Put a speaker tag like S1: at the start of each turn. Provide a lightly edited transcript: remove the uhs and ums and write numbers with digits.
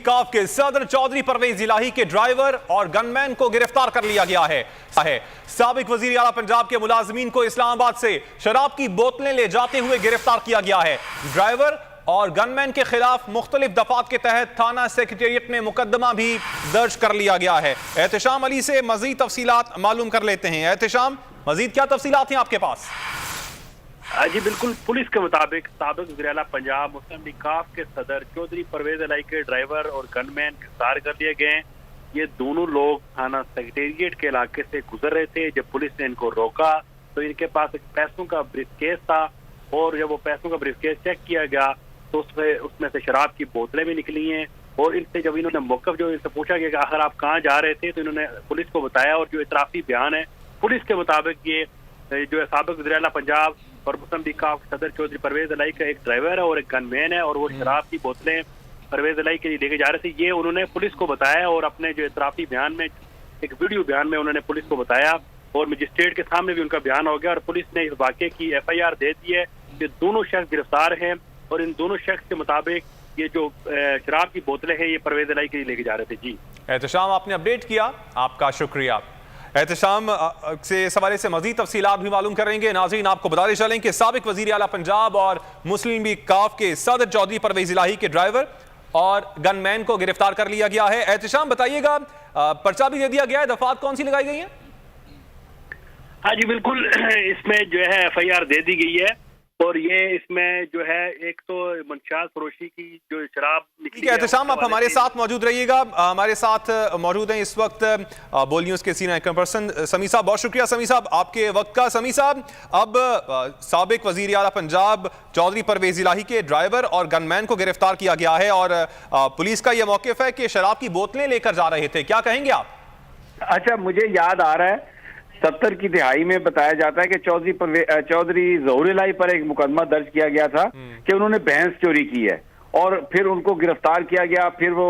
S1: काफ के सदर चौधरी परवेज इलाही के ड्राइवर और गनमैन को गिरफ्तार कर लिया गया है। साबिक वजीर आला पंजाब के मुलाजमीन को इस्लामाबाद से शराब की बोतलें ले जाते हुए गिरफ्तार किया गया है। ड्राइवर और गनमैन के खिलाफ मुख्तलिफ दफात के तहत थाना सेक्रेटेरिएट में मुकदमा भी दर्ज कर लिया गया है। एहतशाम अली से मजीद तफसीलात मालूम कर लेते हैं। एहतशाम, मजीद क्या तफसीलात हैं आपके पास?
S2: जी बिल्कुल, पुलिस के मुताबिक साबिक वज़ीर आला पंजाब मुस्लिम लीग काफ के सदर चौधरी परवेज इलाही के ड्राइवर और गनमैन गिरफ्तार कर लिए गए हैं। ये दोनों लोग थाना सेक्रेटेरिएट के इलाके से गुजर रहे थे। जब पुलिस ने इनको रोका तो इनके पास एक पैसों का ब्रीफकेस था और जब वो पैसों का ब्रीफकेस चेक किया गया तो उसमें से शराब की बोतलें भी निकली हैं। और इनसे जब इन्होंने मौक़िफ़ जो इनसे पूछा गया कि आखिर आप कहाँ जा रहे थे, तो इन्होंने पुलिस को बताया। और जो इतराफ़ी बयान है पुलिस के मुताबिक, ये जो है साबिक वज़ीर आला पंजाब और मुस्लिम लीग काफ सदर चौधरी परवेज इलाही का एक ड्राइवर है और एक गनमैन है और वो शराब की बोतलें परवेज इलाही के लिए लेके जा रहे थे। ये उन्होंने पुलिस को बताया और अपने जो इतराफ़ी बयान में, एक वीडियो बयान में उन्होंने पुलिस को बताया और मजिस्ट्रेट के सामने भी उनका बयान हो गया और पुलिस ने इस वाक़े की FIR दे दी है। ये दोनों शख्स गिरफ्तार हैं और इन दोनों शख्स के मुताबिक ये जो शराब की बोतलें हैं ये परवेज इलाही के लिए लेके जा रहे थे। जी
S1: एहतशाम, आपने अपडेट किया, आपका शुक्रिया। एहतशाम से इस हवाले से मजीद तफसीलात भी मालूम करेंगे। नाज़रीन, आपको बताते चलें कि साबिक वज़ीर आला पंजाब और मुस्लिम लीग काफ के सदर चौधरी परवेज इलाही के ड्राइवर और गनमैन को गिरफ्तार कर लिया गया है। एहतशाम, बताइएगा, पर्चा भी दे दिया गया है, दफात कौन सी लगाई गई है?
S2: हाँ जी बिल्कुल, इसमें जो है FIR दे दी गई है और ये इसमें जो है एक तो मंशात फरोशी की जो शराब निकली है।
S1: एहतशाम, आप हमारे साथ मौजूद रहिएगा। हमारे साथ मौजूद हैं इस वक्त बोल न्यूज़ के सीनियर एंकर पर्सन समी साहब। बहुत शुक्रिया समी साहब आपके वक्त का। समी साहब, अब साबिक वजीर आला पंजाब चौधरी परवेज इलाही के ड्राइवर और गनमैन को गिरफ्तार किया गया है और पुलिस का यह मौक़िफ़ है कि शराब की बोतलें लेकर जा रहे थे। क्या कहेंगे आप?
S3: अच्छा, मुझे याद आ रहा है 70 की दिहाई में बताया जाता है कि चौधरी ज़हूर इलाही पर एक मुकदमा दर्ज किया गया था कि उन्होंने भैंस चोरी की है और फिर उनको गिरफ्तार किया गया। फिर वो